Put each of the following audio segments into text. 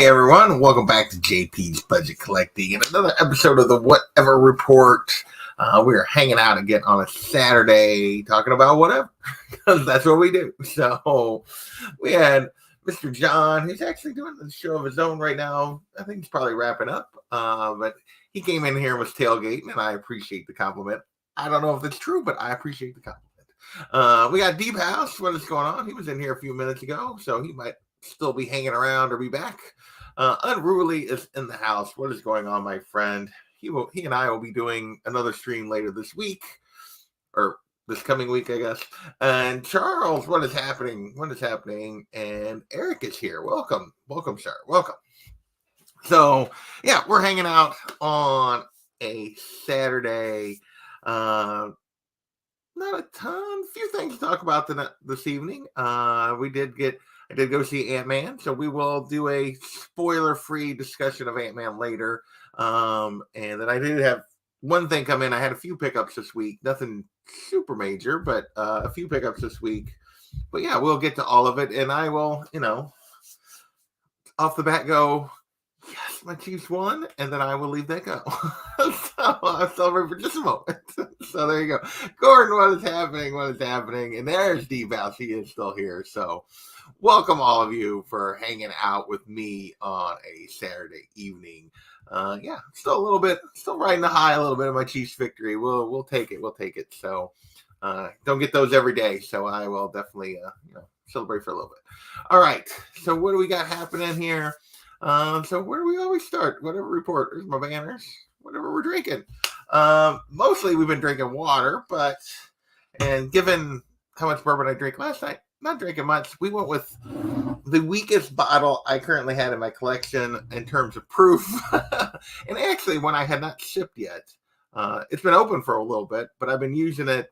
Hey everyone, welcome back to JP's Budget Collecting and another episode of the Whatever Report. We are hanging out again on a Saturday talking about whatever, because that's what we do. So we had Mr. John, who's actually doing the show of his own right now. I think he's probably wrapping up, but he came in here and was tailgating, and I appreciate the compliment. I don't know if it's true, but I appreciate the compliment. We got Deep House. What is going on? He was in here a few minutes ago, so he might still be hanging around or be back. Unruly is in the house. What is going on, my friend? He and I will be doing another stream later this week, or this coming week, I guess. And Charles, what is happening? What is happening? And Eric is here. Welcome, sir. Welcome. So yeah, we're hanging out on a Saturday. Not a ton, few things to talk about this evening. I did go see Ant-Man, so we will do a spoiler-free discussion of Ant-Man later. And then I did have one thing come in. I had a few pickups this week. Nothing super major, but a few pickups this week. But yeah, we'll get to all of it. And I will, off the bat go, yes, my Chiefs won. And then I will leave that go. So I'll celebrate for just a moment. So there you go. Gordon, what is happening? What is happening? And there's Deep House. He is still here. So welcome all of you for hanging out with me on a Saturday evening. Still riding the high a little bit of my Chiefs victory. We'll take it. We'll take it. So don't get those every day. So I will definitely celebrate for a little bit. All right. So what do we got happening here? So where do we always start? Whatever report. There's my banners. Whatever we're drinking. Mostly we've been drinking water, and given how much bourbon I drank last night, not drinking much. We went with the weakest bottle I currently had in my collection in terms of proof. And actually, when I had not shipped yet, it's been open for a little bit, but I've been using it.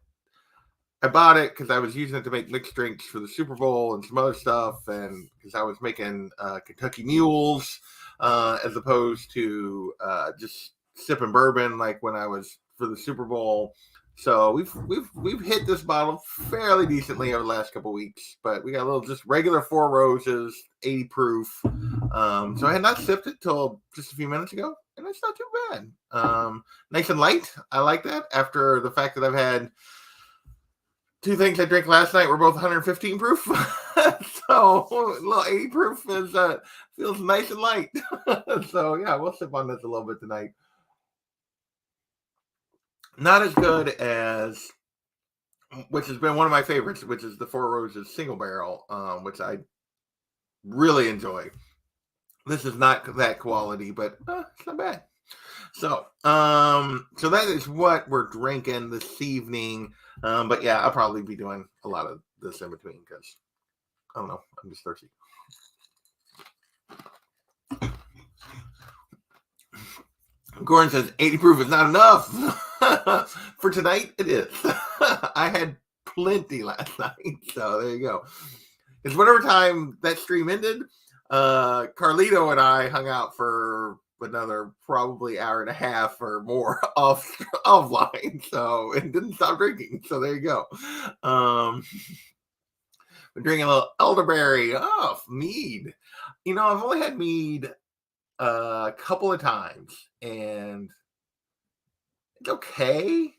I bought it because I was using it to make mixed drinks for the Super Bowl and some other stuff, and because I was making Kentucky Mules as opposed to just sipping bourbon like when I was for the Super Bowl. So we've hit this bottle fairly decently over the last couple of weeks, but we got a little just regular Four Roses, 80 proof. So I had not sipped it till just a few minutes ago, and it's not too bad. Nice and light. I like that after the fact that I've had two things I drank last night were both 115 proof. So a little 80 proof feels nice and light. So yeah, we'll sip on this a little bit tonight. Not as good as, which has been one of my favorites, which is the Four Roses single barrel, which I really enjoy. This is not that quality, but it's not bad. So that is what we're drinking this evening. But yeah, I'll probably be doing a lot of this in between because I don't know, I'm just thirsty. Gordon says 80 proof is not enough. For tonight, it is. I had plenty last night, so there you go. It's whatever time that stream ended, Carlito and I hung out for another probably hour and a half or more offline, so it didn't stop drinking. So there you go. Been drinking a little elderberry, mead. I've only had mead a couple of times, and it's okay,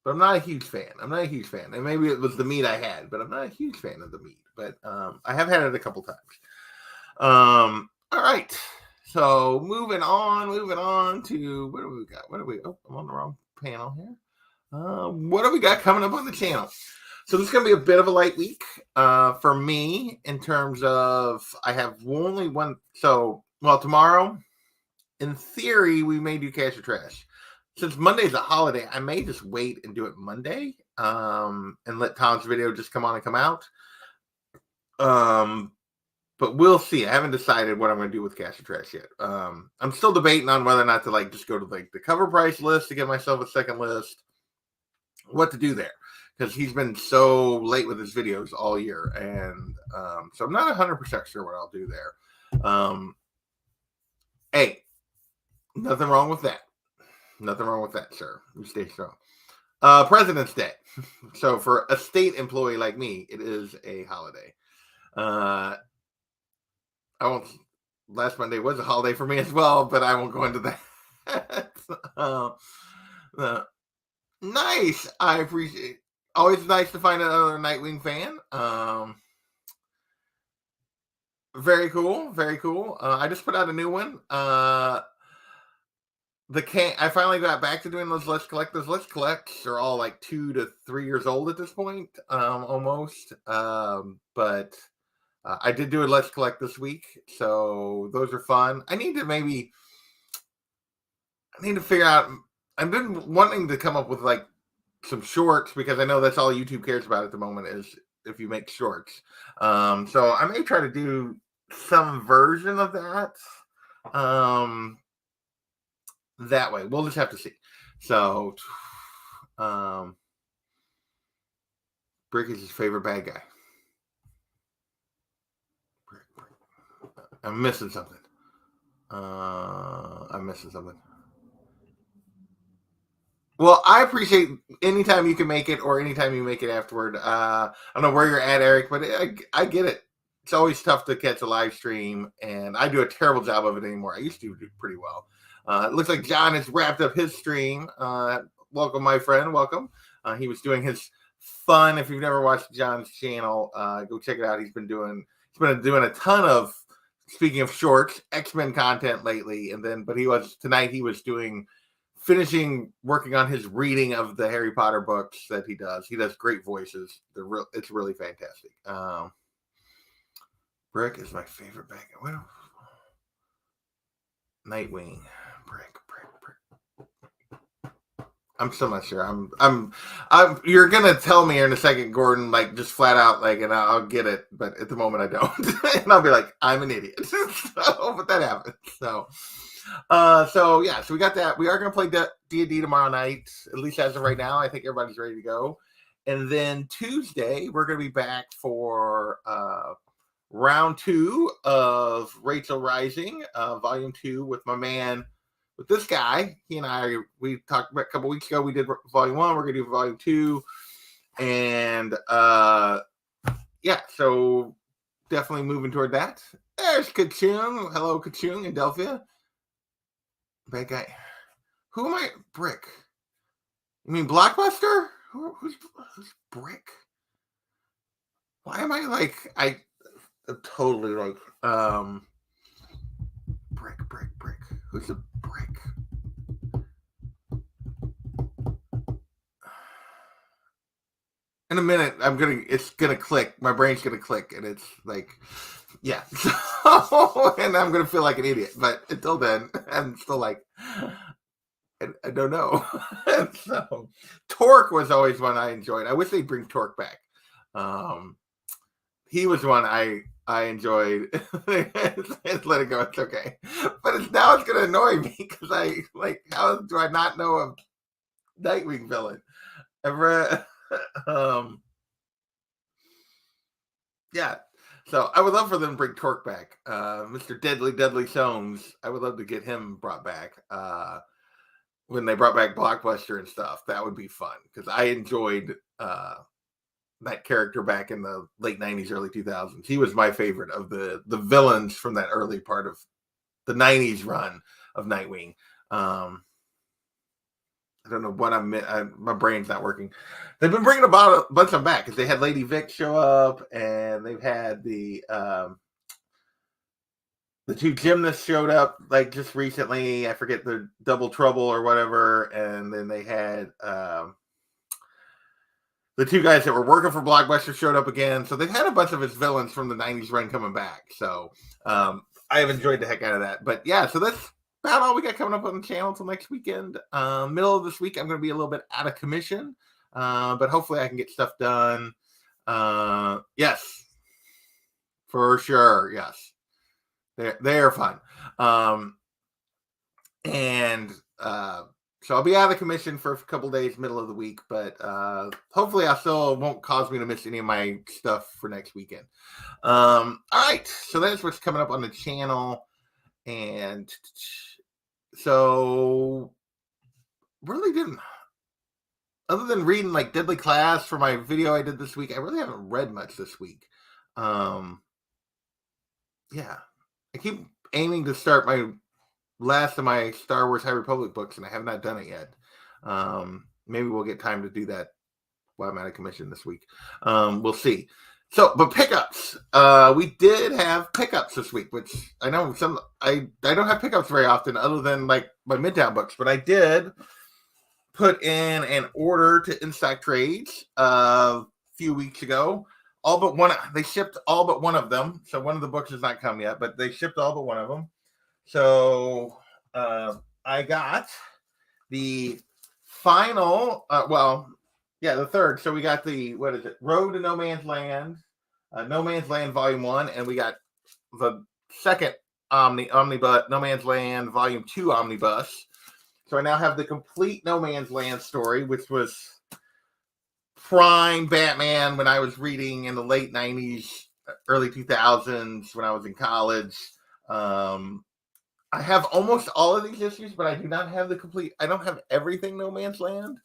but I'm not a huge fan. And maybe it was the meat I had, but I'm not a huge fan of the meat. But I have had it a couple times. All right. So moving on to what do we got? I'm on the wrong panel here. What do we got coming up on the channel? So this is going to be a bit of a light week for me in terms of I have only one. So, tomorrow, in theory, we may do cash or trash. Since Monday's a holiday, I may just wait and do it Monday and let Tom's video just come on and come out. But we'll see. I haven't decided what I'm going to do with cash or trash yet. I'm still debating on whether or not to just go to the cover price list to get myself a second list. What to do there. Because he's been so late with his videos all year. And so I'm not 100% sure what I'll do there. Hey, nothing wrong with that. Nothing wrong with that, sir. You stay strong. President's Day. So for a state employee like me, it is a holiday. I won't last Monday was a holiday for me as well, but I won't go into that. uh, uh, nice. I appreciate. Always nice to find another Nightwing fan. Very cool. Very cool. I just put out a new one. I finally got back to doing those Let's Collect. Those Let's Collects are all like 2 to 3 years old at this point, almost. But I did do a Let's Collect this week, so those are fun. I need to figure out. I've been wanting to come up with like some shorts because I know that's all YouTube cares about at the moment is if you make shorts. So I may try to do some version of that. That way, we'll just have to see. So, Brick is his favorite bad guy. Brick. I'm missing something. I'm missing something. Well, I appreciate anytime you can make it or anytime you make it afterward. I don't know where you're at, Eric, but I get it. It's always tough to catch a live stream, and I do a terrible job of it anymore. I used to do pretty well. It looks like John has wrapped up his stream. Welcome, my friend. Welcome. He was doing his fun. If you've never watched John's channel, go check it out. He's been doing a ton of, speaking of shorts, X-Men content lately. But tonight he was finishing working on his reading of the Harry Potter books that he does. He does great voices. It's really fantastic. Brick is my favorite bad guy. Nightwing. Brick. I'm still not sure. I'm you're gonna tell me in a second, Gordon, like just flat out, like, and I'll get it, but at the moment I don't. And I'll be like, I'm an idiot. But that happens. So we got that. We are gonna play D&D tomorrow night, at least as of right now. I think everybody's ready to go. And then Tuesday, we're gonna be back for round 2 of Rachel Rising, volume 2 with this guy. He and we talked about a couple weeks ago. We did volume 1. We're gonna do volume 2, and so definitely moving toward that. There's Kachung. Hello, Kachung in Delphia. Bad guy. Who am I? Brick. You mean Blockbuster? Who's Brick? Why am I like I'm totally like Brick. Who's a Brick? In a minute, it's gonna click. My brain's gonna click, and it's like, yeah. And I'm gonna feel like an idiot. But until then, I'm still like, I don't know. And so, Torque was always one I enjoyed. I wish they'd bring Torque back. He was one I enjoyed. Let it go. It's okay. But now it's gonna annoy me because how do I not know a Nightwing villain? Yeah. So I would love for them to bring Torque back. Mr. Deadly Soames. I would love to get him brought back. When they brought back Blockbuster and stuff, that would be fun because I enjoyed that character back in the late 90s, early 2000s. He was my favorite of the villains from that early part of the 90s run of Nightwing. I don't know what my brain's not working. They've been bringing about a bunch of them back because they had Lady Vic show up, and they've had the 2 gymnasts showed up like just recently. I forget the Double Trouble or whatever, and then they had the 2 guys that were working for Blockbuster showed up again. So they've had a bunch of his villains from the 90s run coming back. So I have enjoyed the heck out of that. But yeah, so that's about all we got coming up on the channel until next weekend. Middle of this week, I'm going to be a little bit out of commission, but hopefully I can get stuff done. Yes, for sure. Yes, they are fun. So I'll be out of commission for a couple days, middle of the week, but hopefully I still won't cause me to miss any of my stuff for next weekend. All right, so that's what's coming up on the channel. And so really didn't, other than reading like Deadly Class for my video I did this week, I really haven't read much this week. Yeah, I keep aiming to start my last of my Star Wars High Republic books, and I have not done it yet. Maybe we'll get time to do that while I'm out of commission this week. We'll see. So, but pickups. We did have pickups this week, which I know I don't have pickups very often other than like my Midtown books, but I did put in an order to InStock Trades a few weeks ago. All but one. They shipped all but one of them. So one of the books has not come yet, but they shipped all but one of them. So I got the final. The third. So we got the, what is it? Road to No Man's Land, No Man's Land Volume 1, and we got the second omnibus, No Man's Land Volume 2 omnibus. So I now have the complete No Man's Land story, which was prime Batman when I was reading in the late 90s, early 2000s when I was in college. I have almost all of these issues, but I do not have the complete. I don't have everything No Man's Land.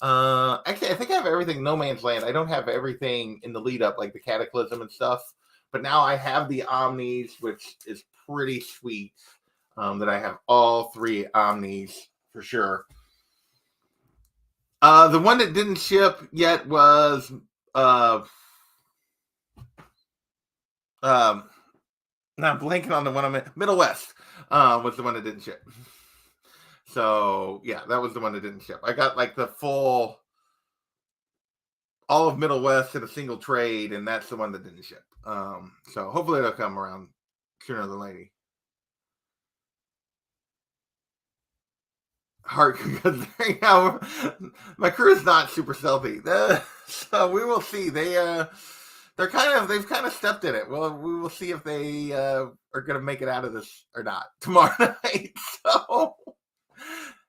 Actually, I think I have everything No Man's Land. I don't have everything in the lead up, like the Cataclysm and stuff. But now I have the Omnis, which is pretty sweet. That I have all three Omnis for sure. The one that didn't ship yet was now I'm blanking on the one I'm in. Middle West was the one that didn't ship. So yeah, that was the one that didn't ship. I got like the full, all of Middle West in a single trade, and that's the one that didn't ship. So hopefully it'll come around sooner than later. Hard because my crew is not super stealthy, so we will see. They've kind of stepped in it. Well, we will see if they are going to make it out of this or not tomorrow night. So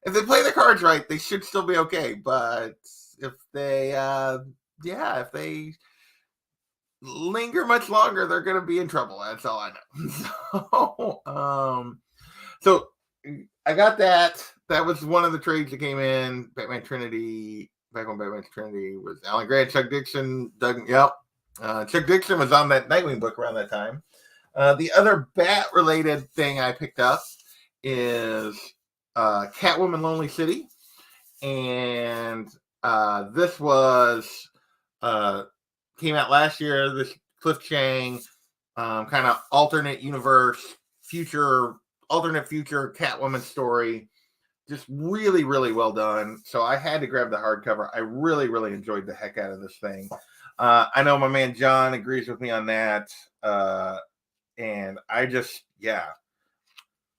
if they play the cards right, they should still be okay. But if they, if they linger much longer, they're going to be in trouble. That's all I know. So I got that. That was one of the trades that came in. Batman Trinity. Back when Batman Trinity was Alan Grant, Chuck Dixon, Doug. Yep. Chuck Dixon was on that Nightwing book around that time. The other Bat-related thing I picked up is Catwoman Lonely City. And this was came out last year. This Cliff Chang kind of alternate future Catwoman story. Just really, really well done. So I had to grab the hardcover. I really, really enjoyed the heck out of this thing. I know my man John agrees with me on that. And I just,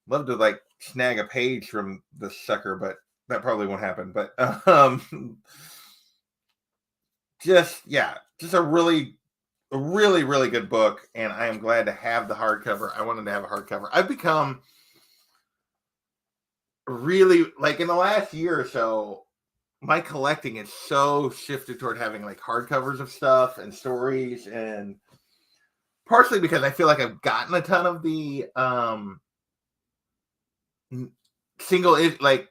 love to like snag a page from the sucker, but that probably won't happen. But just a really, really good book. And I am glad to have the hardcover. I wanted to have a hardcover. I've become really, like, in the last year or so, my collecting is so shifted toward having like hardcovers of stuff and stories, and partially because I feel like I've gotten a ton of the single like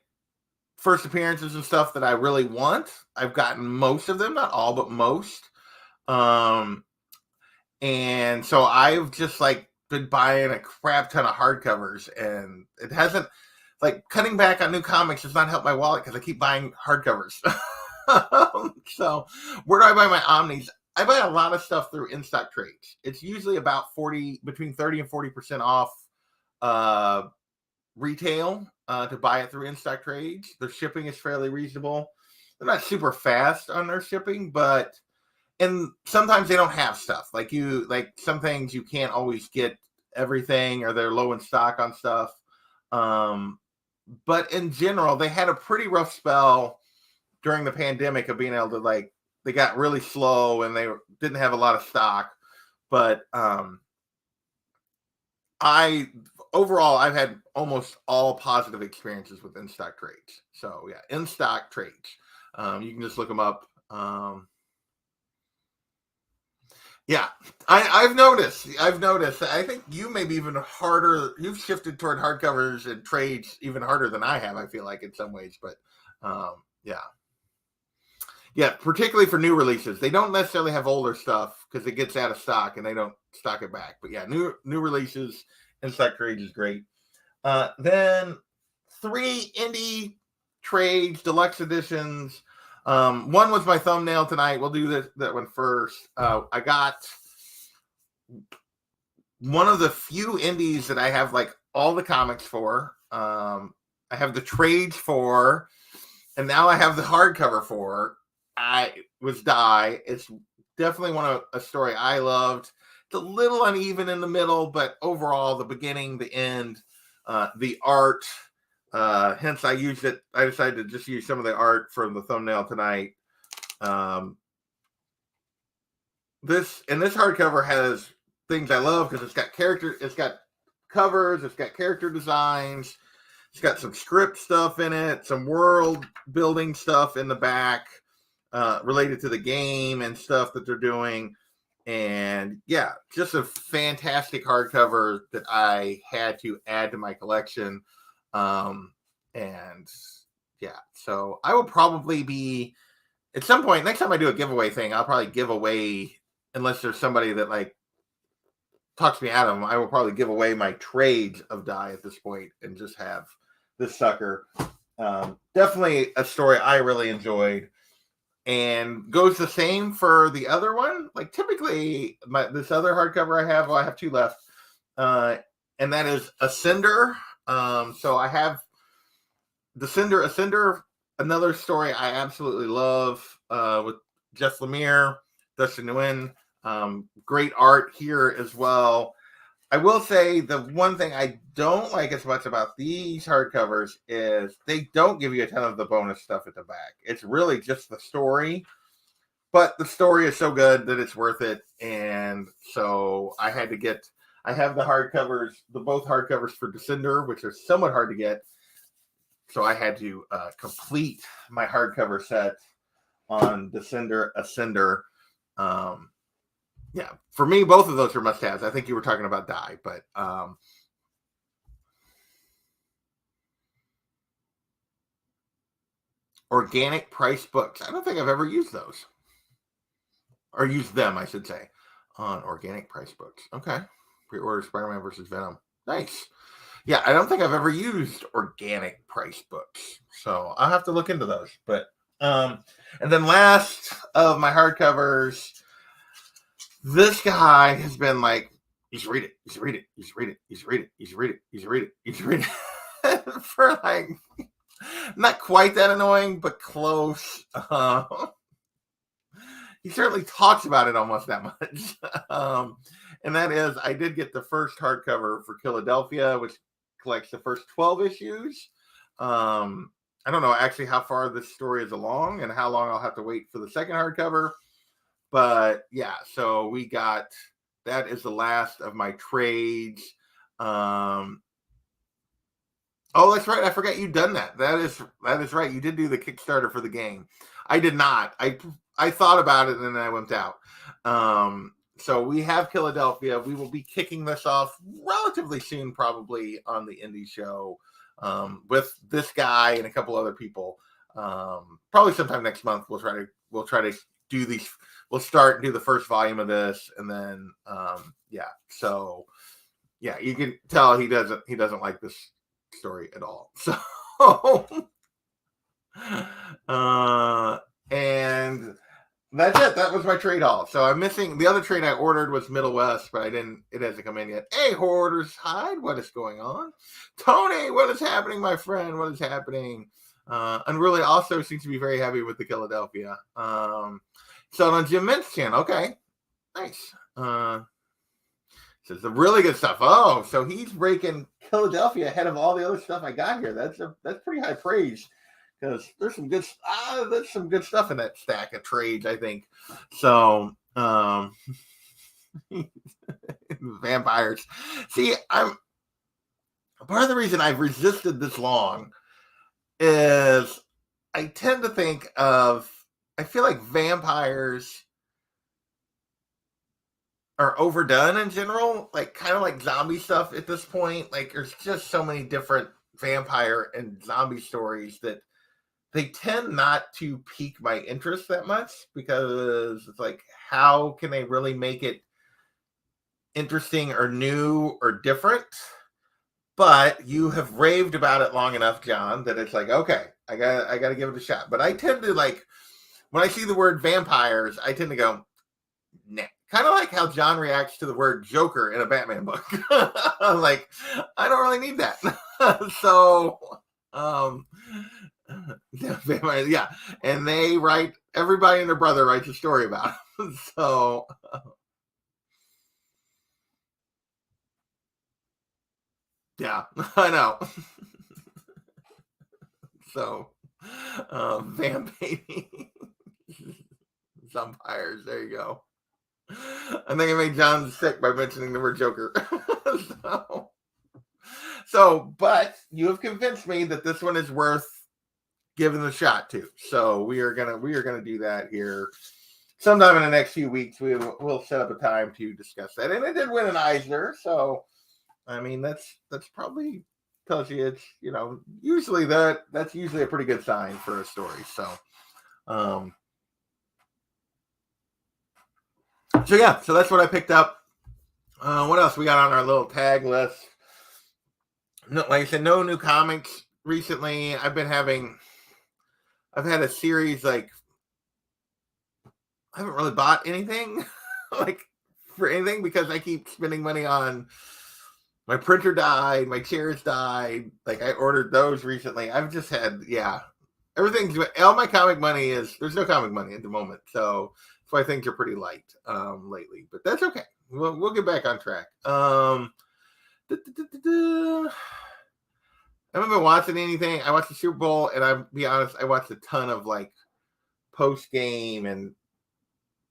first appearances and stuff that I really want. I've gotten most of them, not all, but most. And so I've just like been buying a crap ton of hardcovers, and it hasn't, like, cutting back on new comics does not help my wallet because I keep buying hardcovers. So where do I buy my Omnis? I buy a lot of stuff through InStock Trades. It's usually about between 30 and 40% off retail to buy it through InStock Trades. Their shipping is fairly reasonable. They're not super fast on their shipping, and sometimes they don't have stuff. Like some things you can't always get everything, or they're low in stock on stuff. But in general, they had a pretty rough spell during the pandemic of being able to, like, they got really slow and they didn't have a lot of stock. But I've had almost all positive experiences with InStock Trades. So yeah, InStock Trades. You can just look them up. Yeah, I've noticed. I think you may be even harder. You've shifted toward hardcovers and trades even harder than I have, I feel like, in some ways. But yeah, particularly for new releases. They don't necessarily have older stuff because it gets out of stock and they don't stock it back. But yeah, new releases Insect Rage is great. Then 3 indie trades, deluxe editions. One was my thumbnail tonight. We'll do that one first. I got one of the few indies that I have like all the comics for. I have the trades for, and now I have the hardcover for. I was Die. It's definitely a story I loved. It's a little uneven in the middle, but overall, the beginning, the end, the art. Hence, I decided to just use some of the art from the thumbnail tonight. This hardcover has things I love because it's got covers, it's got character designs, it's got some script stuff in it, some world building stuff in the back related to the game and stuff that they're doing. And yeah, just a fantastic hardcover that I had to add to my collection. And yeah, so I will probably be at some point next time I do a giveaway thing, I'll probably give away, unless there's somebody that like talks me out of them, I will probably give away my trades of Die at this point and just have this sucker. Definitely a story I really enjoyed, and goes the same for the other one. Like typically this other hardcover I have 2 left, and that is Ascender. So I have Ascender, another story I absolutely love, with Jeff Lemire, Dustin Nguyen. Great art here as well. I will say the one thing I don't like as much about these hardcovers is they don't give you a ton of the bonus stuff at the back. It's really just the story, but the story is so good that it's worth it. And so I have the hardcovers, both hardcovers for Descender, which are somewhat hard to get. So I had to complete my hardcover set on Descender, Ascender. Yeah, for me, both of those are must-haves. I think you were talking about Die, but organic price books. I don't think I've ever used those, or used them, I should say, on organic price books. Okay, pre-order Spider-Man versus Venom. Nice. Yeah, I don't think I've ever used organic price books, so I'll have to look into those. But and then last of my hardcovers. This guy has been like, you should read it, you should read it, you should read it, you should read it, you should read it, you should read it, you should read it for like not quite that annoying, but close. He certainly talks about it almost that much. And that is, I did get the first hardcover for Philadelphia, which collects the first 12 issues. I don't know actually how far this story is along and how long I'll have to wait for the second hardcover. But yeah, so that is the last of my trades. Oh, that's right. I forgot you'd done that. That is right. You did do the Kickstarter for the game. I did not. I thought about it and then I went out. So we have Philadelphia. We will be kicking this off relatively soon, probably on the indie show, with this guy and a couple other people. Probably sometime next month. We'll try to do these. We'll start and do the first volume of this, and then yeah. So yeah, you can tell he doesn't like this story at all. So and that's it. That was my trade haul. So I'm missing the other trade I ordered was Middle West, but it hasn't come in yet. Hey, Hoarders Hide, what is going on? Tony, what is happening, my friend? What is happening? Unruly also seems to be very happy with the Philadelphia. So on Jim Mint's channel, okay, nice. Says the really good stuff. Oh, so he's breaking Philadelphia ahead of all the other stuff I got here. That's pretty high praise, because there's some good stuff in that stack of trades, I think. So vampires. See, part of the reason I've resisted this long is I tend to think of, I feel like vampires are overdone in general, like kind of like zombie stuff at this point. Like there's just so many different vampire and zombie stories that they tend not to pique my interest that much, because it's like, how can they really make it interesting or new or different, but you have raved about it long enough, John, that it's like, okay, I got to give it a shot. But I tend to like when I see the word vampires, I tend to go, nah. Kind of like how John reacts to the word Joker in a Batman book. Like, I don't really need that. So, um, yeah, and they write everybody and their brother writes a story about him. So, yeah, I know. So, vamping vampires. There you go. I think I made John sick by mentioning the word Joker. so, but you have convinced me that this one is worth giving the shot to. So we are gonna do that here sometime in the next few weeks. We'll set up a time to discuss that. And it did win an Eisner, so I mean that's probably tells you it's usually that's usually a pretty good sign for a story. Um so yeah, so that's what I picked up. What else we got on our little tag list? No, like I said, no new comics recently. I've had a series like I haven't really bought anything like for anything because I keep spending money on my printer died, my chairs died. Like I ordered those recently. I've just had everything's all my comic money is there's no comic money at the moment, so that's why things are pretty light lately. But that's okay. We'll get back on track. Da, da, da, da. I haven't been watching anything. I watched the Super Bowl, and I'll be honest, I watched a ton of like post game and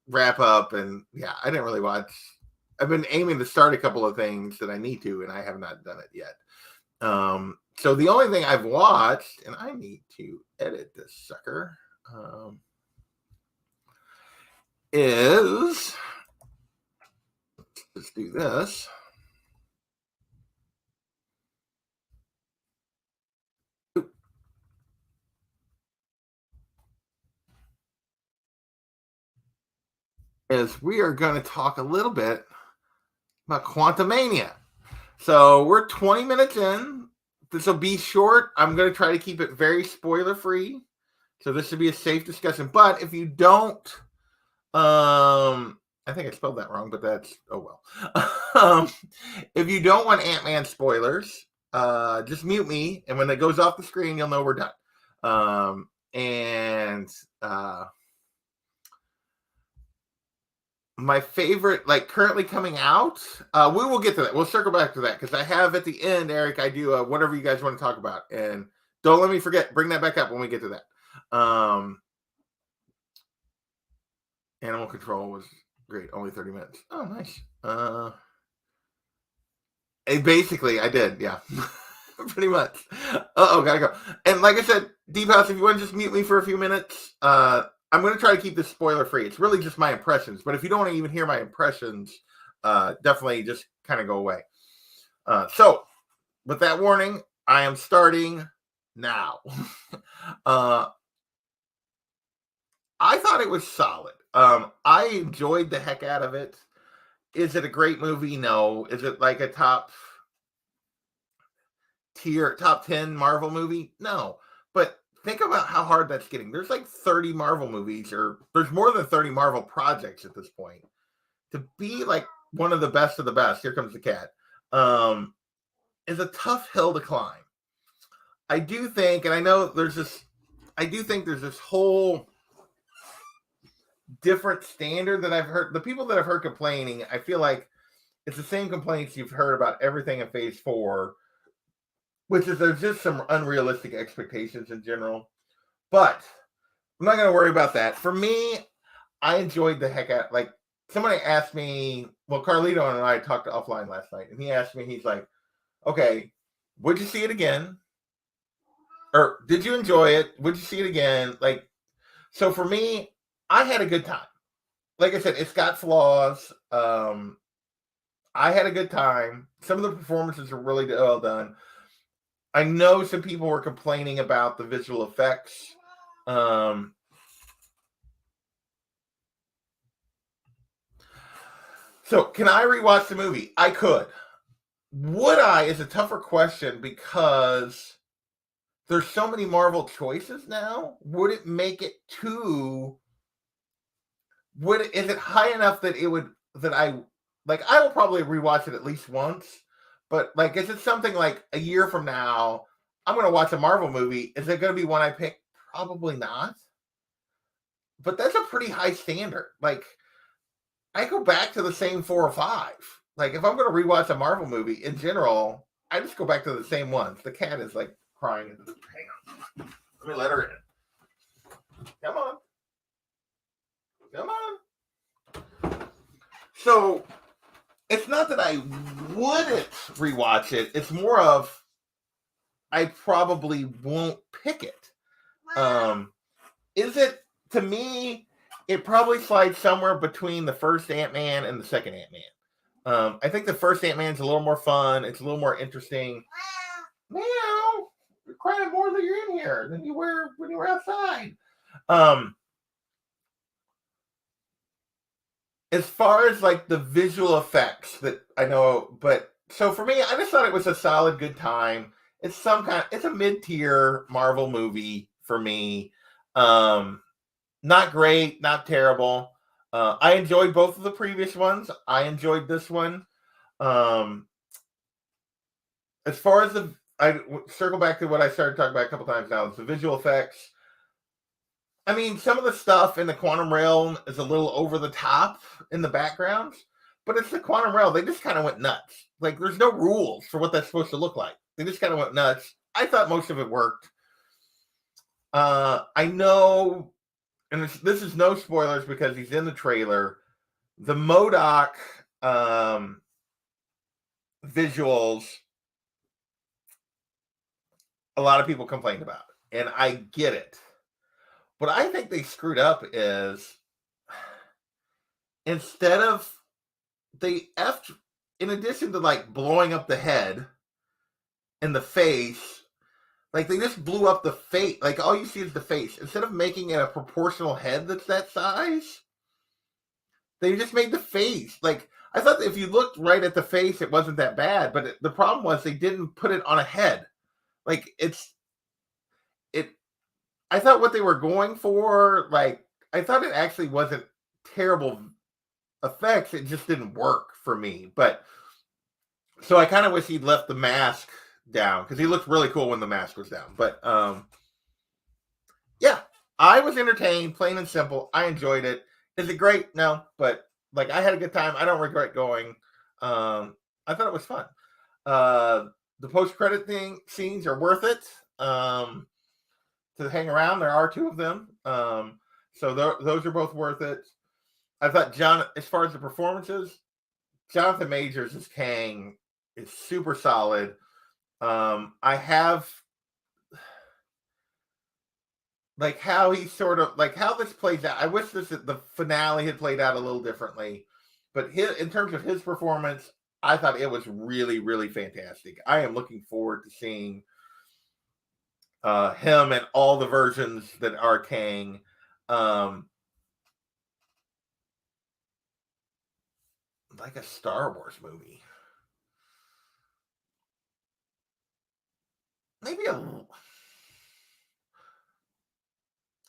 wrap up, and yeah, I didn't really watch. I've been aiming to start a couple of things that I need to, and I have not done it yet. So the only thing I've watched, and I need to edit this sucker, is let's do this. Is we are going to talk a little bit about Quantumania. So we're 20 minutes in. This will be short. I'm going to try to keep it very spoiler free. So this should be a safe discussion. But if you don't, I think I spelled that wrong, but that's oh well. If you don't want Ant-Man spoilers, just mute me, and when it goes off the screen, you'll know we're done. My favorite, like currently coming out, we will get to that. We'll circle back to that because I have at the end, Eric, I do whatever you guys want to talk about, and don't let me forget. Bring that back up when we get to that. Animal Control was great. Only 30 minutes. Oh, nice. Basically, I did. Yeah. Pretty much. Gotta go. And like I said, Deep House, if you want to just mute me for a few minutes, I'm going to try to keep this spoiler free. It's really just my impressions. But if you don't want to even hear my impressions, definitely just kind of go away. So, with that warning, I am starting now. I thought it was solid. I enjoyed the heck out of it. Is it a great movie? No. Is it like a top 10 Marvel movie? No. But think about how hard that's getting. There's like 30 Marvel movies, or there's more than 30 Marvel projects at this point. To be like one of the best of the best, here comes the cat, is a tough hill to climb. I do think, and I know there's this whole different standard that I've heard. The people that I've heard complaining, I feel like it's the same complaints you've heard about everything in Phase 4, which is there's just some unrealistic expectations in general. But I'm not going to worry about that. For me, I enjoyed the heck out. Like, somebody asked me, well, Carlito and I talked offline last night, and he asked me, he's like, okay, would you see it again? Or did you enjoy it? Would you see it again? Like, so for me, I had a good time. Like I said, it's got flaws. I had a good time. Some of the performances are really well done. I know some people were complaining about the visual effects. So, can I rewatch the movie? I could. Would I is a tougher question because there's so many Marvel choices now. Would it make it too? Is it high enough that it would that I like? I will probably rewatch it at least once. But like, is it something like a year from now? I'm going to watch a Marvel movie. Is it going to be one I pick? Probably not. But that's a pretty high standard. Like, I go back to the same four or five. Like, if I'm going to rewatch a Marvel movie in general, I just go back to the same ones. The cat is like crying. Hang on. Let me let her in. Come on. Come on. So, it's not that I wouldn't rewatch it. It's more of I probably won't pick it. Is it, to me, it probably slides somewhere between the first Ant-Man and the second Ant-Man. I think the first Ant-Man's a little more fun. It's a little more interesting. Meow. You're crying more than you're in here than you were when you were outside. As far as like the visual effects that I know, but so for me, I just thought it was a solid, good time. It's a mid-tier Marvel movie for me. Not great, not terrible. I enjoyed both of the previous ones. I enjoyed this one. As far as I circle back to what I started talking about a couple times now, the visual effects. I mean, some of the stuff in the quantum realm is a little over the top in the background, but it's the quantum realm. They just kind of went nuts. Like, there's no rules for what that's supposed to look like. They just kind of went nuts. I thought most of it worked. I know, and this is no spoilers because he's in the trailer. The MODOK visuals, a lot of people complained about it, and I get it. What I think they screwed up is instead of in addition to like blowing up the head and the face, like they just blew up the face. Like all you see is the face. Instead of making it a proportional head that's that size, they just made the face. Like I thought if you looked right at the face, it wasn't that bad. But the problem was they didn't put it on a head. Like it. I thought what they were going for, like I thought it actually wasn't terrible effects. It just didn't work for me. But so I kind of wish he'd left the mask down because he looked really cool when the mask was down. But yeah, I was entertained, plain and simple. I enjoyed it. Is it great? No, but like I had a good time. I don't regret going. I thought it was fun. The post-credit scenes are worth it to hang around. There are two of them, so those are both worth it. I thought as far as the performances, Jonathan Majors as Kang is super solid. I have like how he sort of like how this plays out. I wish the finale had played out a little differently, but in terms of his performance, I thought it was really, really fantastic. I am looking forward to seeing him and all the versions that are Kang. Like a Star Wars movie. Maybe I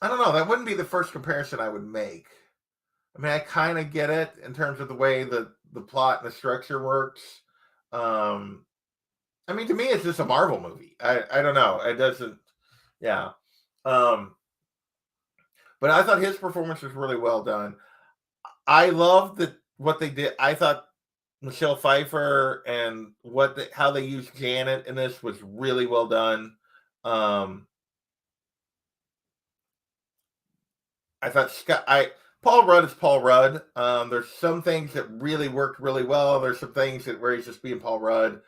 don't know. That wouldn't be the first comparison I would make. I mean, I kind of get it in terms of the way the plot and the structure works. I mean, to me, it's just a Marvel movie. I don't know. It doesn't. Yeah. But I thought his performance was really well done. I loved what they did. I thought Michelle Pfeiffer and how they used Janet in this was really well done. I thought Paul Rudd is Paul Rudd. There's some things that really worked really well. There's some things where he's just being Paul Rudd.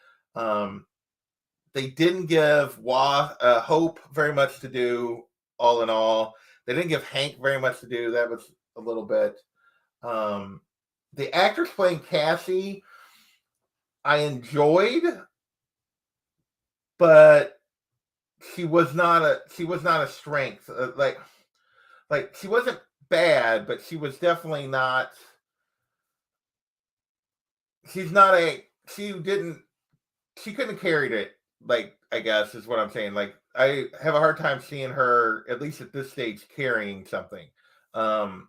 They didn't give Hope very much to do. All in all, they didn't give Hank very much to do. That was a little bit. The actress playing Cassie, I enjoyed, but she was not a strength. Like she wasn't bad, but she was definitely not she's not a she couldn't have carried it, like, I guess is what I'm saying. Like, I have a hard time seeing her, at least at this stage, carrying something. Um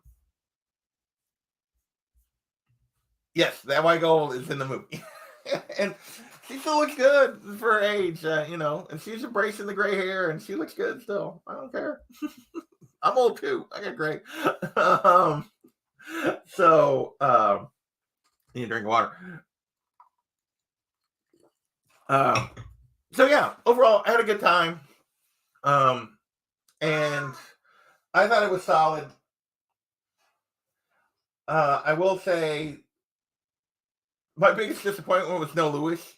yes, that white gold is in the movie. And she still looks good for her age, and she's embracing the gray hair and she looks good still. I don't care. I'm old too. I got gray. um so you drink water. So yeah, overall, I had a good time. And I thought it was solid. I will say my biggest disappointment was no Lewis.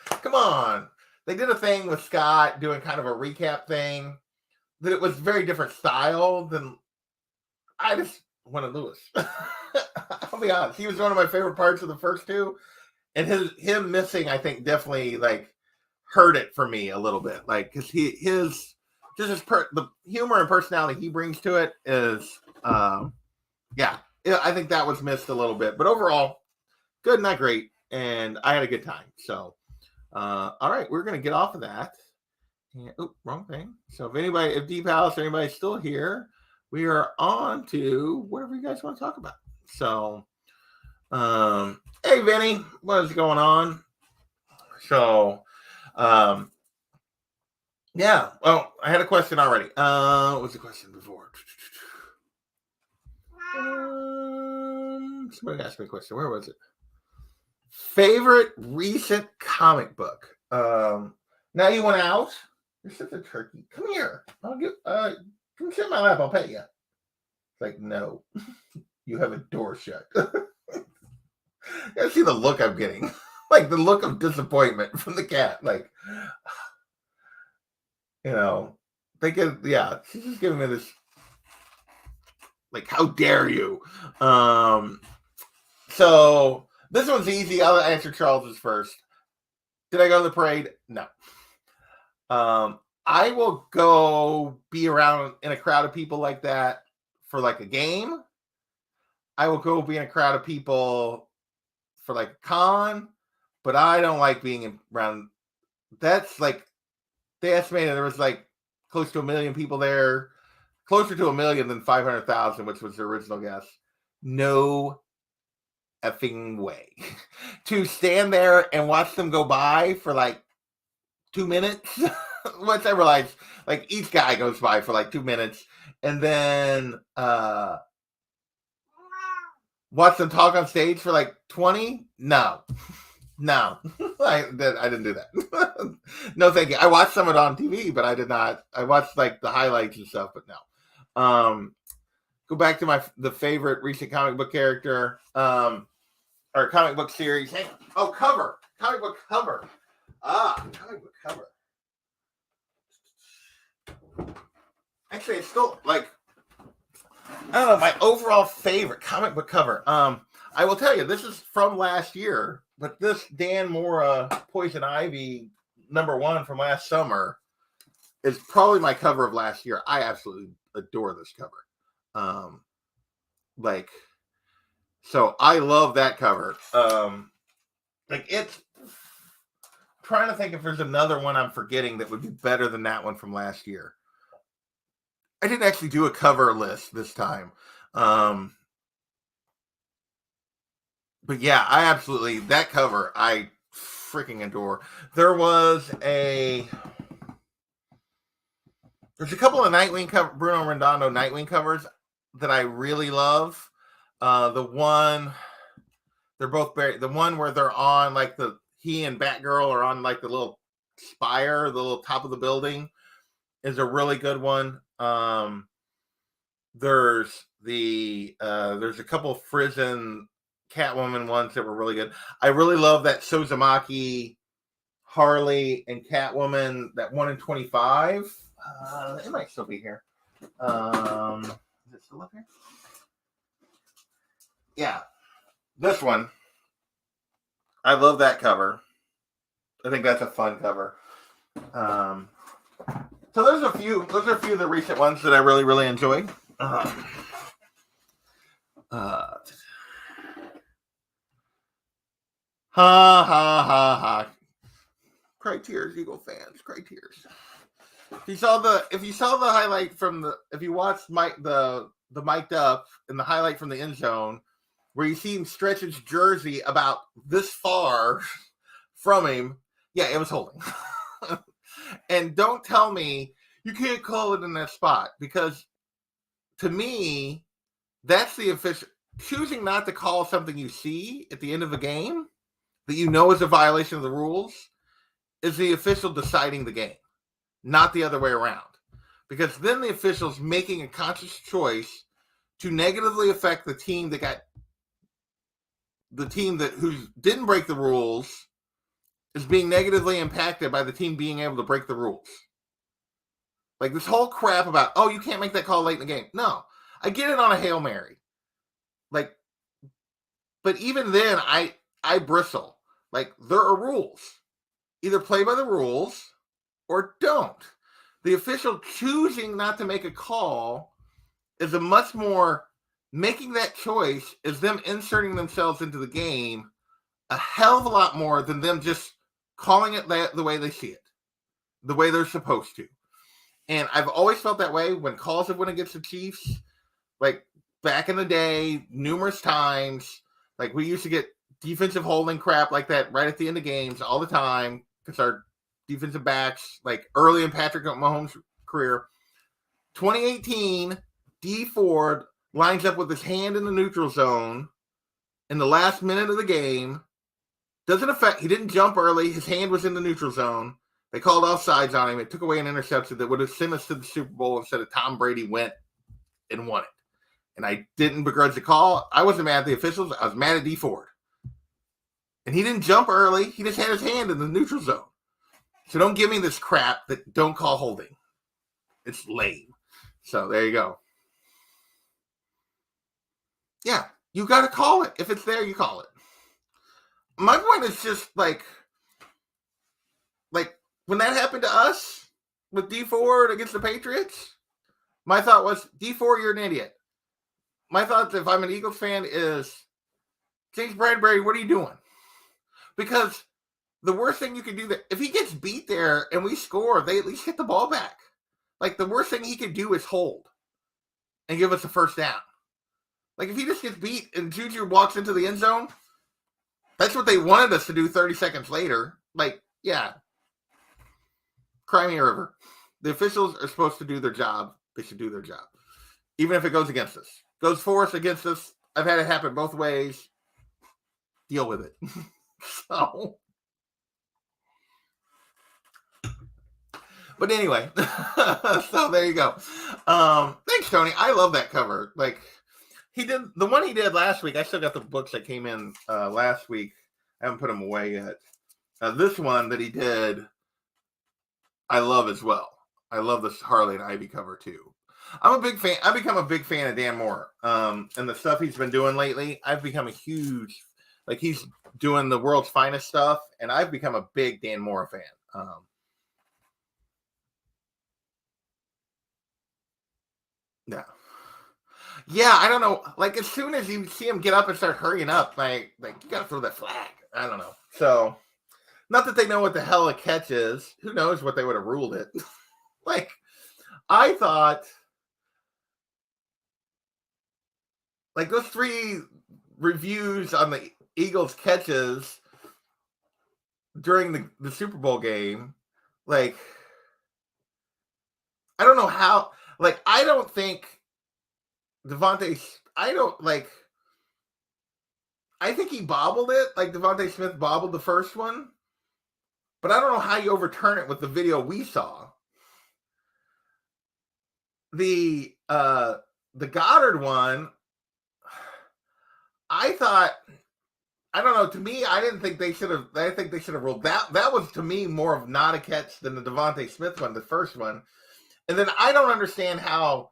Come on. They did a thing with Scott doing kind of a recap thing that it was very different style than I just wanted Lewis. I'll be honest. He was one of my favorite parts of the first two. And him missing, I think, definitely like hurt it for me a little bit. Like, because the humor and personality he brings to it is, yeah, I think that was missed a little bit. But overall, good, not great, and I had a good time. So, all right, we're gonna get off of that. And, wrong thing. So if Deep House or anybody's still here, we are on to whatever you guys want to talk about. So, hey Vinny, what is going on? So, yeah. Well, I had a question already. What was the question before? Somebody asked me a question. Where was it? Favorite recent comic book. Now you went out. You're such a turkey. Come here. I'll give. Come sit in my lap. I'll pet you. It's like, no. You have a door shut. I see the look I'm getting. Like the look of disappointment from the cat. Like, yeah, she's just giving me this, like, how dare you? So this one's easy. I'll answer Charles's first. Did I go to the parade? No. I will go be around in a crowd of people like that for like a game. I will go be in a crowd of people for like a con, but I don't like being around. That's like, they estimated there was like close to 1 million people there, closer to 1 million than 500,000, which was the original guess. No effing way. To stand there and watch them go by for like 2 minutes. Once I realized, like, each guy goes by for like 2 minutes, and then watch them talk on stage for like 20. No. I didn't do that. No, thank you. I watched some of it on TV, but I did not. I watched like the highlights and stuff, but no. Go back to the favorite recent comic book character, or comic book series. Hey, cover. Comic book cover. Comic book cover. Actually, it's still like, I don't know, my overall favorite comic book cover. I will tell you, this is from last year, but this Dan Mora Poison Ivy #1 from last summer is probably my cover of last year. I absolutely adore this cover. So I love that cover. It's trying to think if there's another one I'm forgetting that would be better than that one from last year. I didn't actually do a cover list this time. But yeah, that cover, I freaking adore. There's a couple of Nightwing Bruno Redondo Nightwing covers that I really love. The one where they're on like he and Batgirl are on like the little spire, the little top of the building, is a really good one. There's a couple of Frizen Catwoman ones that were really good. I really love that Sozumaki Harley and Catwoman, that 1 in 25. It might still be here. Is it still up here? Yeah, this one. I love that cover. I think that's a fun cover. So those are a few of the recent ones that I really, really enjoy. Ha ha ha ha. Cry tears, Eagle fans. Cry tears. If you saw the highlight from if you watched the mic'd up and the highlight from the end zone where you see him stretch his jersey about this far from him, yeah, it was holding. And don't tell me you can't call it in that spot, because to me, that's the official choosing not to call something you see at the end of a game that you know is a violation of the rules is the official deciding the game, not the other way around. Because then the official's making a conscious choice to negatively affect the team who didn't break the rules is being negatively impacted by the team being able to break the rules. Like this whole crap about, oh, you can't make that call late in the game. No, I get it on a Hail Mary. Like, but even then, I bristle. Like, there are rules. Either play by the rules or don't. The official choosing not to make a call is a much more, making that choice is them inserting themselves into the game a hell of a lot more than them just calling it the way they see it, the way they're supposed to. And I've always felt that way when calls have went against the Chiefs, like back in the day, numerous times. Like we used to get defensive holding crap like that right at the end of games all the time because our defensive backs, like early in Patrick Mahomes' career, 2018, D Ford lines up with his hand in the neutral zone in the last minute of the game. Doesn't affect, he didn't jump early. His hand was in the neutral zone. They called offsides on him. It took away an interception that would have sent us to the Super Bowl instead of Tom Brady went and won it. And I didn't begrudge the call. I wasn't mad at the officials. I was mad at D Ford. And he didn't jump early. He just had his hand in the neutral zone. So don't give me this crap that don't call holding. It's lame. So there you go. Yeah, you got to call it. If it's there, you call it. My point is just like when that happened to us with D Ford against the Patriots, my thought was, D Ford, you're an idiot. My thought, if I'm an Eagles fan, is James Bradbury, what are you doing? Because the worst thing you can do, that if he gets beat there and we score, they at least hit the ball back. Like the worst thing he could do is hold and give us a first down. Like if he just gets beat and Juju walks into the end zone, that's what they wanted us to do 30 seconds later. Like, yeah. Cry me a river. The officials are supposed to do their job. They should do their job. Even if it goes against us. Goes for us, against us. I've had it happen both ways. Deal with it. So. But anyway. So there you go. Thanks, Tony. I love that cover. Like, he did the one he did last week. I still got the books that came in last week. I haven't put them away yet. This one that he did, I love as well. I love this Harley and Ivy cover too. I'm a big fan. I've become a big fan of Dan Moore. And the stuff he's been doing lately, I've become a huge, like he's doing the world's finest stuff, and I've become a big Dan Moore fan. Yeah. Yeah, I don't know. Like as soon as you see him get up and start hurrying up, like you gotta throw that flag. I don't know. So not that they know what the hell a catch is. Who knows what they would have ruled it. Like, I thought, like, those 3 reviews on the Eagles catches during the Super Bowl game, like, I don't know how, like, I don't think Devontae, I think he bobbled it, like Devontae Smith bobbled the first one. But I don't know how you overturn it with the video we saw. The Goddard one, I thought, I don't know. To me, I didn't think they should have. I think they should have ruled that. That was to me more of not a catch than the Devontae Smith one, the first one. And then I don't understand how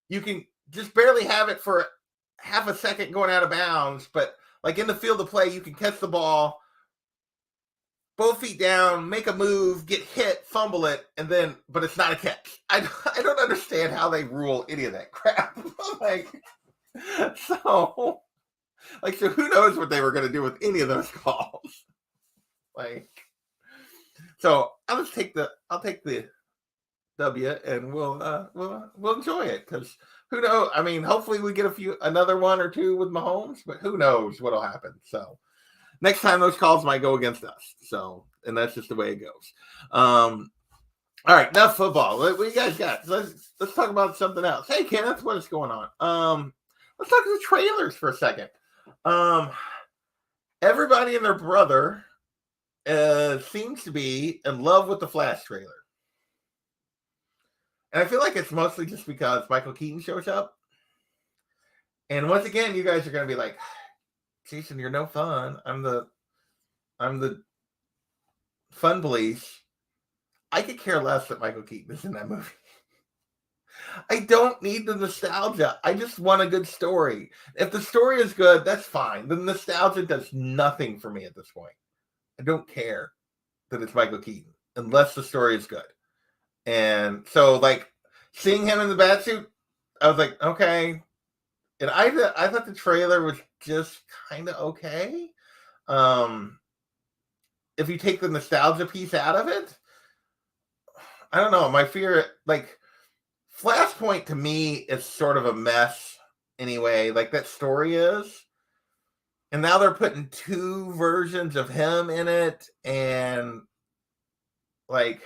you can just barely have it for half a second going out of bounds, but like in the field of play, you can catch the ball, both feet down, make a move, get hit, fumble it, and then, but it's not a catch. I don't understand how they rule any of that crap. Like, so, Like, so who knows what they were going to do with any of those calls? Like, so I'll take the W, and we'll enjoy it, because who knows? I mean, hopefully we get another one or two with Mahomes, but who knows what'll happen. So next time those calls might go against us. So, and that's just the way it goes. All right, enough football. What you guys got? Let's talk about something else. Hey, Kenneth, what is going on? Let's talk to the trailers for a second. Everybody and their brother seems to be in love with the Flash trailer. And I feel like it's mostly just because Michael Keaton shows up. And once again, you guys are going to be like, Jason, you're no fun. I'm the fun police. I could care less that Michael Keaton is in that movie. I don't need the nostalgia. I just want a good story. If the story is good, that's fine. The nostalgia does nothing for me at this point. I don't care that it's Michael Keaton unless the story is good. And so, like, seeing him in the Batsuit, I was like, okay. And I thought the trailer was just kind of okay. If you take the nostalgia piece out of it, I don't know. My fear, like, Flashpoint to me is sort of a mess anyway. Like, that story is. And now they're putting two versions of him in it. And, like,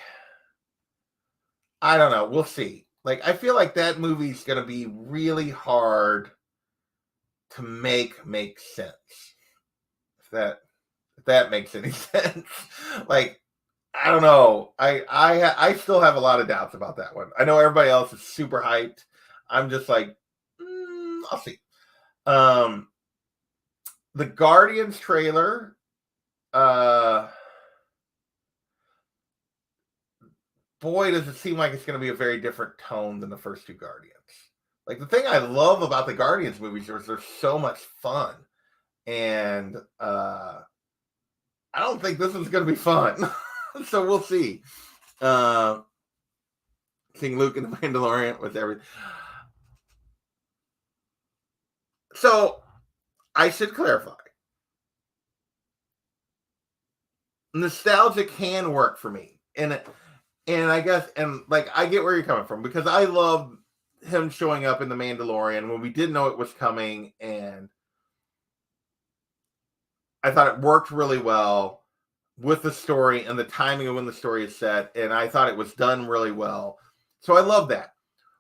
I don't know. We'll see. Like, I feel like that movie's going to be really hard to make sense. If that makes any sense. Like, I don't know. I still have a lot of doubts about that one. I know everybody else is super hyped. I'm just like, I'll see. The Guardians trailer, boy, does it seem like it's going to be a very different tone than the first two Guardians. Like, the thing I love about the Guardians movies is they're so much fun. And I don't think this is going to be fun. So we'll see. Seeing Luke in the Mandalorian with everything. So I should clarify. Nostalgia can work for me. And I guess, and like, I get where you're coming from, because I love him showing up in the Mandalorian when we didn't know it was coming, and I thought it worked really well with the story and the timing of when the story is set, and I thought it was done really well. So I love that.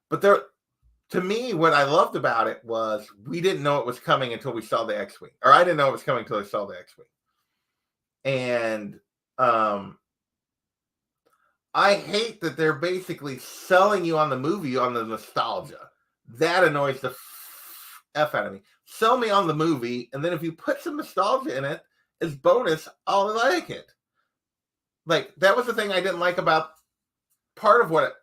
But to me, what I loved about it was we didn't know it was coming until we saw the X-Wing. Or I didn't know it was coming until I saw the X-Wing. And I hate that they're basically selling you on the movie on the nostalgia. That annoys the F out of me. Sell me on the movie, and then if you put some nostalgia in it as bonus, I'll like it. Like, that was the thing I didn't like about part of what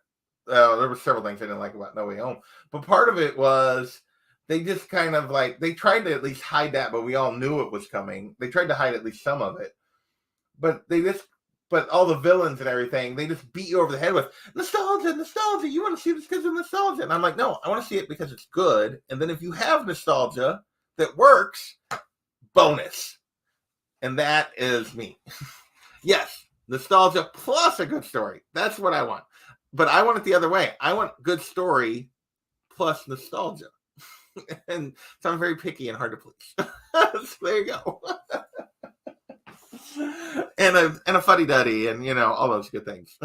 there were several things I didn't like about No Way Home, but part of it was they just kind of like, they tried to at least hide that, but we all knew it was coming. They tried to hide at least some of it, but all the villains and everything, they just beat you over the head with nostalgia. You want to see this because of nostalgia. And I'm like, no, I want to see it because it's good. And then if you have nostalgia that works, bonus. And that is me. Yes, nostalgia plus a good story. That's what I want. But I want it the other way. I want good story plus nostalgia. And so I'm very picky and hard to please. So there you go. And a fuddy-duddy, and, you know, all those good things.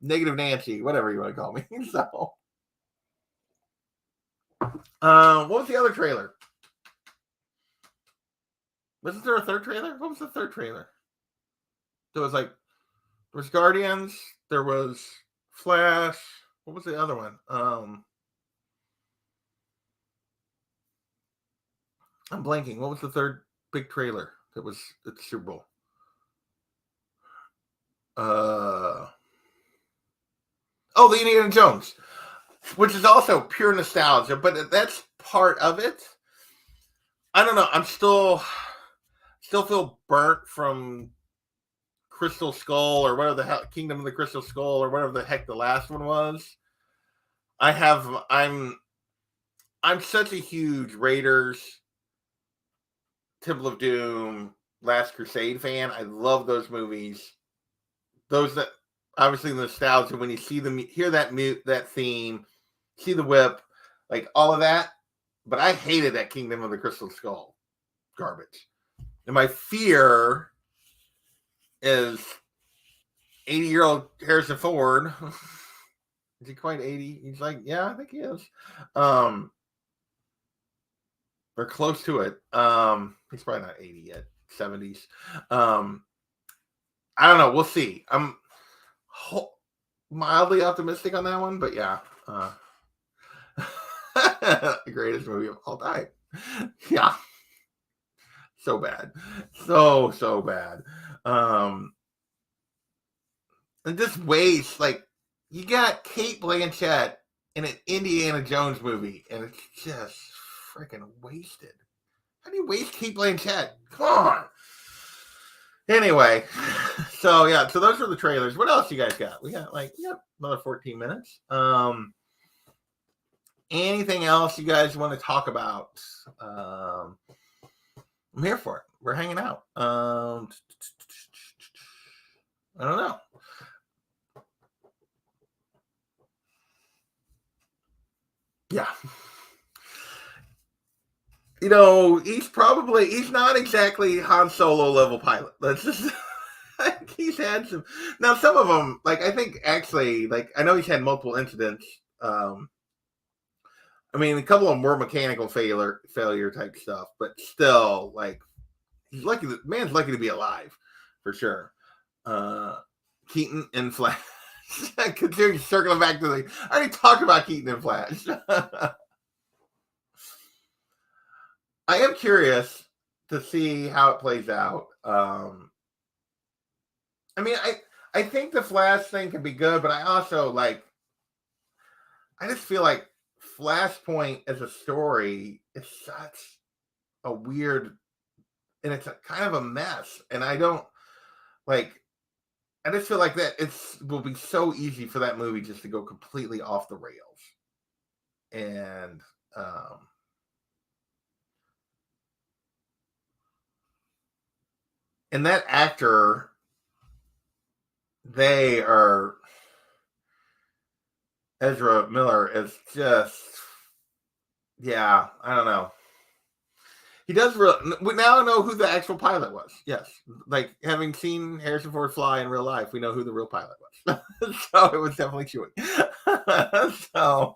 Negative Nancy, whatever you want to call me. So, what was the other trailer? Wasn't there a third trailer? What was the third trailer? There was Guardians, there was Flash. What was the other one? I'm blanking. What was the third big trailer that was at the Super Bowl? The Indiana Jones, which is also pure nostalgia, but that's part of it. I don't know. I'm still feel burnt from Crystal Skull, or whatever the hell, Kingdom of the Crystal Skull, or whatever the heck the last one was. I'm such a huge Raiders Temple of Doom, Last Crusade fan. I love those movies. Those that obviously the nostalgia when you see them, hear that theme, see the whip, like all of that. But I hated that Kingdom of the Crystal Skull garbage. And my fear is 80-year-old Harrison Ford. Is he quite 80? He's like, yeah, I think he is. Or close to it. He's probably not 80 yet, 70s. I don't know. We'll see. I'm mildly optimistic on that one, but yeah. The greatest movie of all time. Yeah. So bad. So bad. And just waste, like, you got Kate Blanchett in an Indiana Jones movie, and it's just freaking wasted. How do you waste Kate Blanchett? Come on. Anyway, so yeah, so those are the trailers. What else you guys got? We got another 14 minutes. Anything else you guys want to talk about? I'm here for it. We're hanging out. I don't know. Yeah. You know, he's not exactly Han Solo level pilot. Let's just, he's had some, now some of them, like, I think actually, like, I know he's had multiple incidents. I mean, a couple of them were mechanical failure type stuff, but still, like, he's lucky, the man's lucky to be alive, for sure. Keaton and Flash. Considering circling back to I already talked about Keaton and Flash. I am curious to see how it plays out. I mean, I think the Flash thing can be good, but I also I just feel like Flashpoint as a story is such a weird, and it's kind of a mess. And I don't I just feel like that will be so easy for that movie just to go completely off the rails. And that actor, Ezra Miller is just, yeah, I don't know. He does we now know who the actual pilot was. Yes. Like, having seen Harrison Ford fly in real life, we know who the real pilot was. So it was definitely Chewie. So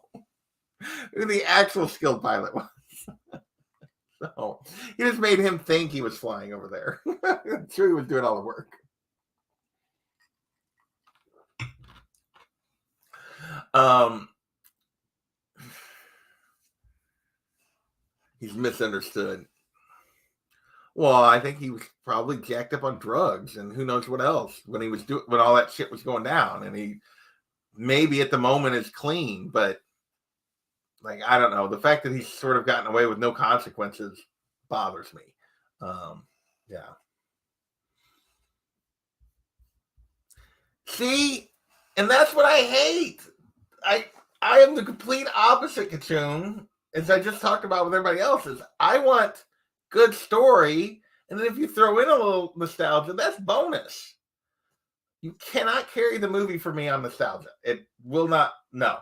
who the actual skilled pilot was. So he just made him think he was flying over there. Chewie was doing all the work. He's misunderstood. Well, I think he was probably jacked up on drugs and who knows what else when all that shit was going down. And he maybe at the moment is clean, but I don't know. The fact that he's sort of gotten away with no consequences bothers me. Yeah. See, and that's what I hate. I am the complete opposite, Kachun, as I just talked about with everybody else. Is I want good story, and then if you throw in a little nostalgia, that's bonus. You cannot carry the movie for me on nostalgia. It will not. No.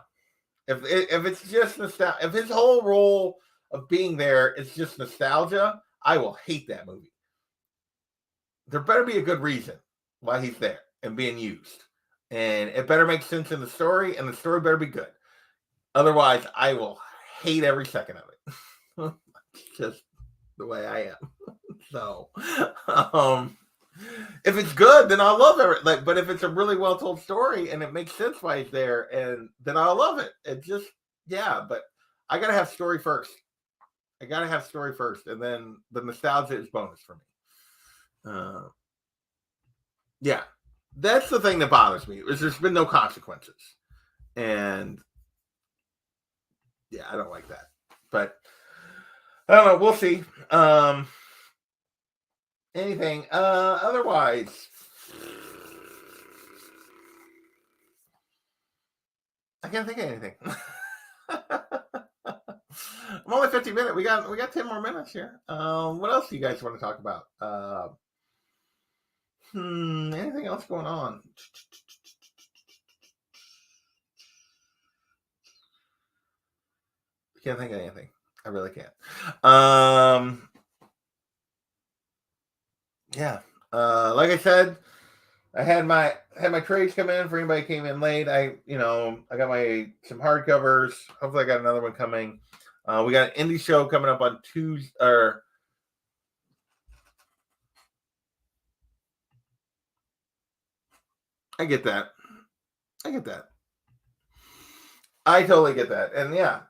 If it's just nostalgia, if his whole role of being there is just nostalgia, I will hate that movie. There better be a good reason why he's there and being used. And it better make sense in the story, and the story better be good. Otherwise, I will hate every second of it. It's just the way I am. So, if it's good, then I'll love it. But if it's a really well told story and it makes sense why he's there, and then I'll love it. It just, yeah. But I gotta have story first. And then the nostalgia is bonus for me. Yeah, that's the thing that bothers me. Is there's been no consequences, and yeah, I don't like that. But I don't know. We'll see. Anything otherwise? I can't think of anything. I'm only 15 minutes. We got 10 more minutes here. What else do you guys want to talk about? Anything else going on? Can't think of anything. I really can't. Yeah. Like I said, I had my trades come in for anybody who came in late. I got some hardcovers. Hopefully, I got another one coming. We got an indie show coming up on Tuesday. I get that. I totally get that, and yeah,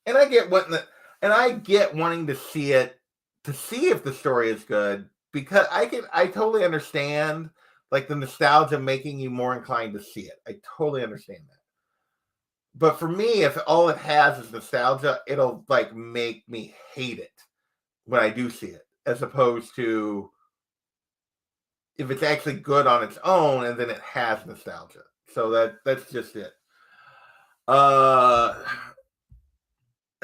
and I get wanting to see it to see if the story is good, because I totally understand like the nostalgia making you more inclined to see it. I totally understand that. But for me, if all it has is nostalgia, it'll like make me hate it when I do see it, as opposed to if it's actually good on its own and then it has nostalgia. So that's just it. I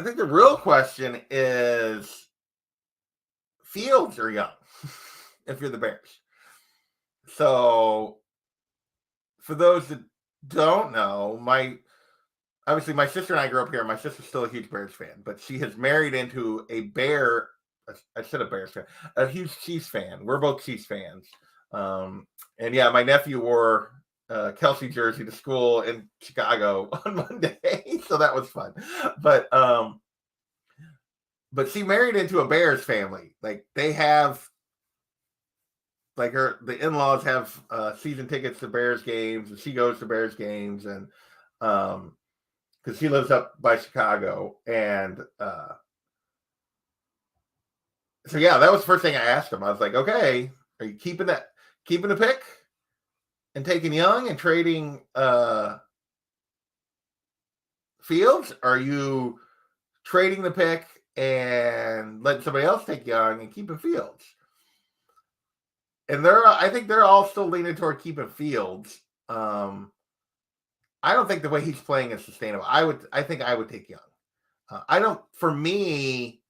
think the real question is Fields or Young, if you're the Bears. So for those that don't know, obviously my sister and I grew up here. My sister's still a huge Bears fan, but she has married into a Bears fan, a huge Chiefs fan. We're both Chiefs fans. And yeah, my nephew wore Kelsey jersey to school in Chicago on Monday, so that was fun. But she married into a Bears family. Like they have, like the in-laws have season tickets to Bears games, and she goes to Bears games, and because she lives up by Chicago, and so yeah, that was the first thing I asked him. I was like, okay, are you keeping the pick and taking Young and trading Fields? Or are you trading the pick and letting somebody else take Young and keeping Fields? And I think they're all still leaning toward keeping Fields. I don't think the way he's playing is sustainable. I think I would take Young. For me,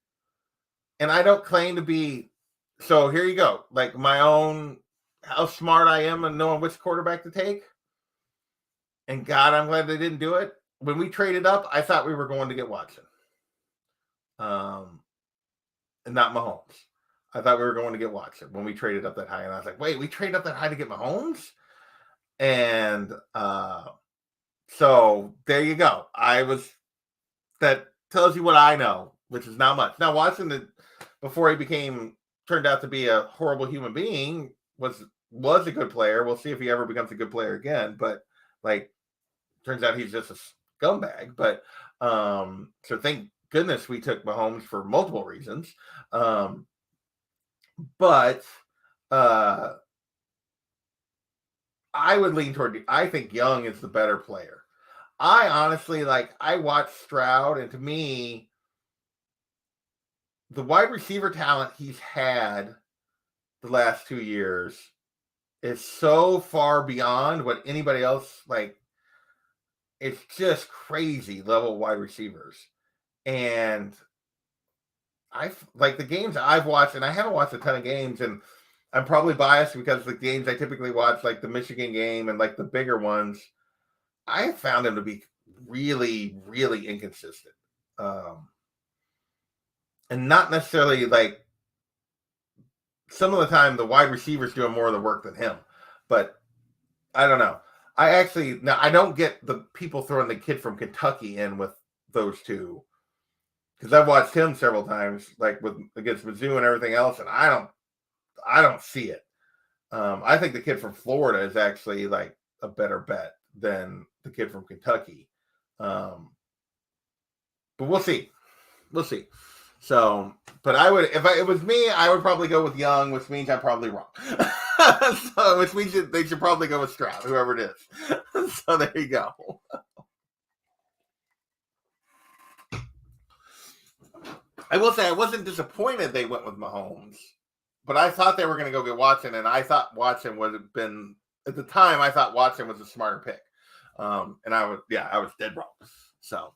and I don't claim to be. So here you go. Like my own, how smart I am and knowing which quarterback to take. And God, I'm glad they didn't do it. When we traded up, I thought we were going to get Watson. And not Mahomes. I thought we were going to get Watson when we traded up that high. And I was like, wait, we traded up that high to get Mahomes? And so there you go. That tells you what I know, which is not much. Now, Watson, before he turned out to be a horrible human being, was a good player. We'll see if he ever becomes a good player again. But like, turns out he's just a scumbag. But so thank goodness we took Mahomes for multiple reasons. But I would lean toward. I think Young is the better player. I honestly I watched Stroud, and to me, the wide receiver talent he's had the last 2 years is so far beyond what anybody else it's just crazy level wide receivers. And the games I've watched, and I haven't watched a ton of games, and I'm probably biased because the games I typically watch, like the Michigan game and like the bigger ones, I found him to be really, really inconsistent. And not necessarily some of the time the wide receivers doing more of the work than him. But I don't know. I don't get the people throwing the kid from Kentucky in with those two, because I've watched him several times, against Mizzou and everything else, and I don't see it. I think the kid from Florida is actually a better bet than the kid from Kentucky. But we'll see. So, but if it was me, I would probably go with Young, which means I'm probably wrong. So, which means they should probably go with Stroud, whoever it is. So there you go. I will say I wasn't disappointed they went with Mahomes, but I thought they were going to go get Watson, and I thought Watson would have been, at the time, I thought Watson was a smarter pick. And I was dead wrong. So,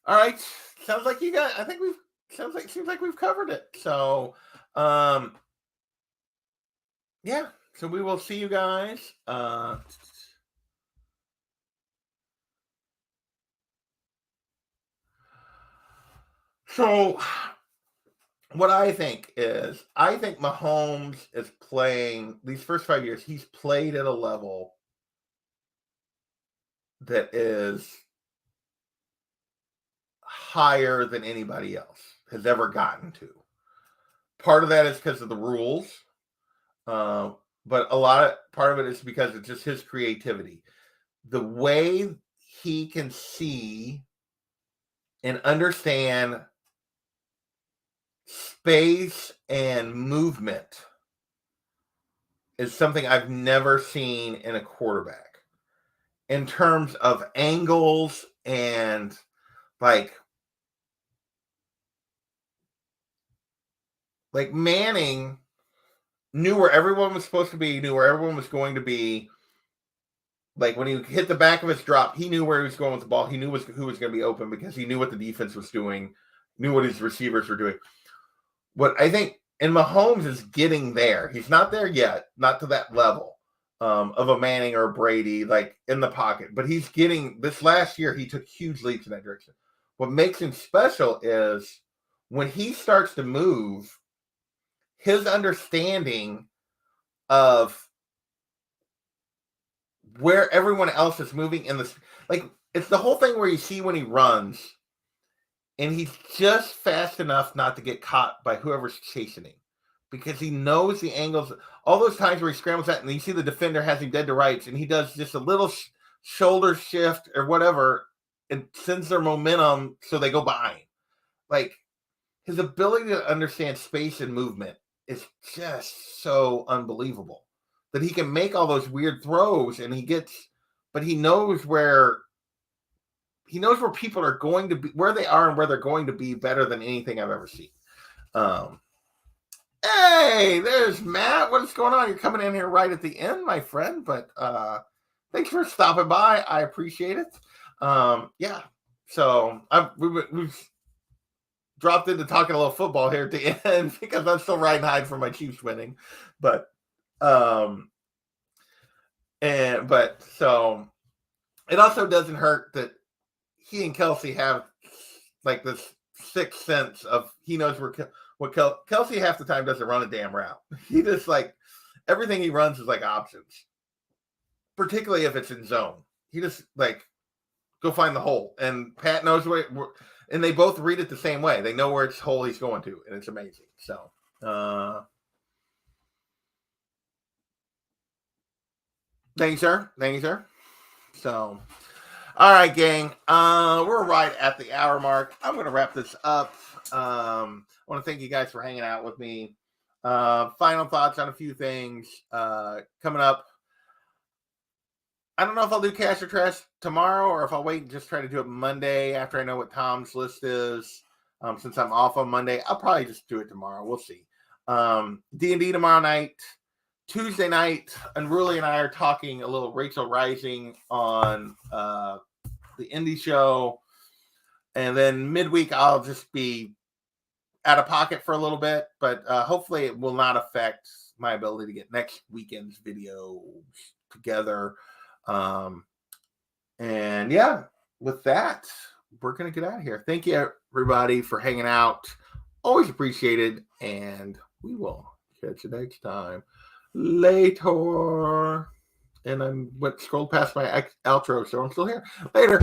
All right. Sounds like you got. I think we've. Seems like we've covered it. So, yeah. So we will see you guys. So what I think Mahomes is playing these first 5 years. He's played at a level that is higher than anybody else has ever gotten to. Part of that is because of the rules, but part of it is because it's just his creativity. The way he can see and understand space and movement is something I've never seen in a quarterback in terms of angles and like Manning knew where everyone was supposed to be, knew where everyone was going to be. Like when he hit the back of his drop, he knew where he was going with the ball. He knew who was going to be open because he knew what the defense was doing, knew what his receivers were doing. What I think, and Mahomes is getting there. He's not there yet, not to that level of a Manning or a Brady, like in the pocket. But he's getting, this last year, he took huge leaps in that direction. What makes him special is when he starts to move, his understanding of where everyone else is moving in this, like, it's the whole thing where you see when he runs and he's just fast enough not to get caught by whoever's chasing him because he knows the angles. All those times where he scrambles out and you see the defender has him dead to rights and he does just a little shoulder shift or whatever and sends their momentum so they go by him. Like, his ability to understand space and movement is just so unbelievable that he can make all those weird throws and but he knows where people are going to be, where they are and where they're going to be better than anything I've ever seen. Hey, there's Matt. What's going on? You're coming in here right at the end, my friend, but thanks for stopping by. I appreciate it. Yeah. So we've dropped into talking a little football here at the end because I'm still riding high for my Chiefs winning, but so it also doesn't hurt that he and Kelsey have like this sixth sense of he knows what Kelsey half the time doesn't run a damn route. He just like everything he runs is like options, particularly if it's in zone. He just like go find the hole, and Pat knows where. And they both read it the same way. They know where it's hole he's going to, and it's amazing. So, thank you, sir. Thank you, sir. So, all right, gang. We're right at the hour mark. I'm going to wrap this up. I want to thank you guys for hanging out with me. Final thoughts on a few things coming up. I don't know if I'll do cash or trash tomorrow or if I'll wait and just try to do it Monday after I know what Tom's list is. Since I'm off on Monday, I'll probably just do it tomorrow. We'll see. D&D tomorrow night. Tuesday night, Unruly and I are talking a little Rachel Rising on the indie show. And then midweek, I'll just be out of pocket for a little bit. But hopefully it will not affect my ability to get next weekend's videos together. And yeah, with that, we're going to get out of here. Thank you, everybody, for hanging out. Always appreciated. And we will catch you next time. Later. And I'm scrolled past my outro, so I'm still here. Later.